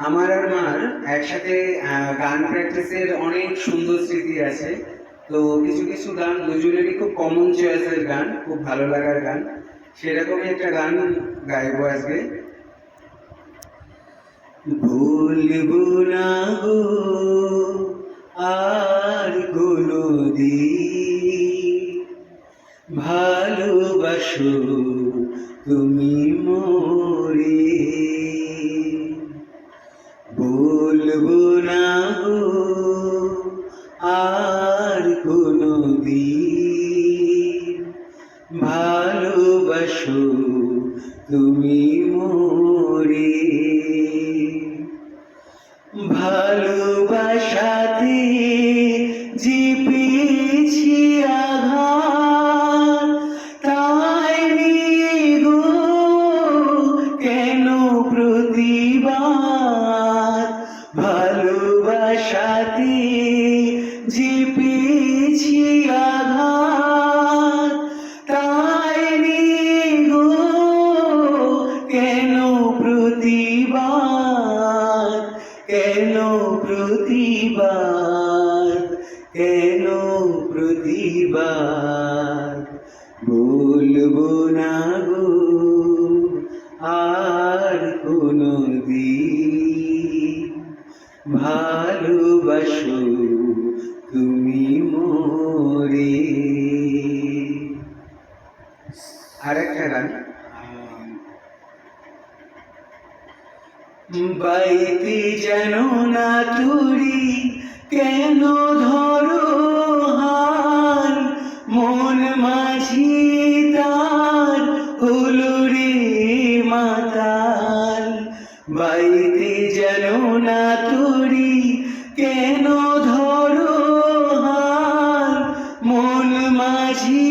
আমার আর মার একসাথে গান প্র্যাকটিসের অনেক সুন্দর স্মৃতি আছে। তো কিছু কিছু গান দুজনেরই খুব কমন চয়েসের গান, খুব ভালো লাগার গান। সেরকমই একটা গান গাইবো আজকে। ভুলবো না গো আর কোনোদিন, ভালোবাসো তুমি মোরে। বলবো না গো আর কোনোদিন, ভালোবাসো তুমি মোরে। ভালোবাসাতে জিপেছি আঘাত, তাই নিয়ে গো কেন প্রতিবাদ। ভালোবাসাতে জিপেছি আঘাত, তাই নিয়ে গো কেন প্রতিবাদ। কেন প্রতিবাদ, কেন প্রতিবাদ। বলবো না গো আর কোনোদিন, ভালোবাসো তুমি মোরে। আরেকটা গান, বাইতে যেন না তুরি কেন ধরো হার, মন মাঝি তার হলো রে মাতাল। বাইতে যেন না তুরি কেন ধরো হার, মন মাঝি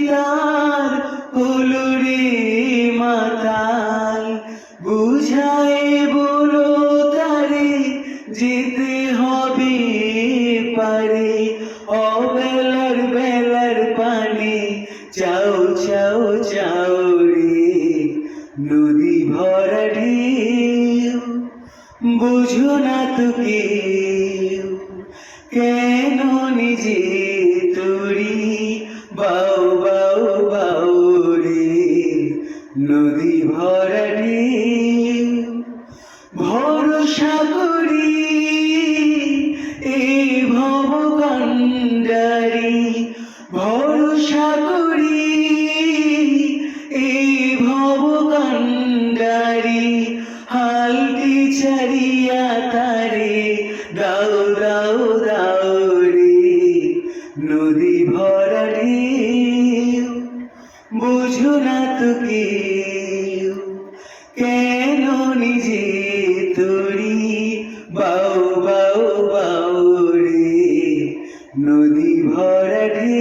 তার হলো রে মাতাল। বুঝায় বলো তারে যেতে হবে পারে, অবেলার বেলার পানে চাও চাও চাও রে। নদী ভরা ঢেউ বুঝো না তো কেউ, কেন নিজে তরি বাউ বাউ বাউ রে। নদী ভরা ঢেউ ভরসা করি এই ভব কান্ডারি, ভরসা করি এই ভব কান্ডারি। হালটি ছাড়িয়া তারে দাও দাও দাও রে। নদী ভরা ঢেউ বুঝো না তো কেউ, কেন নিজে তরি বাউ বাউ বাউ রে। নদী ভরা ঢেউ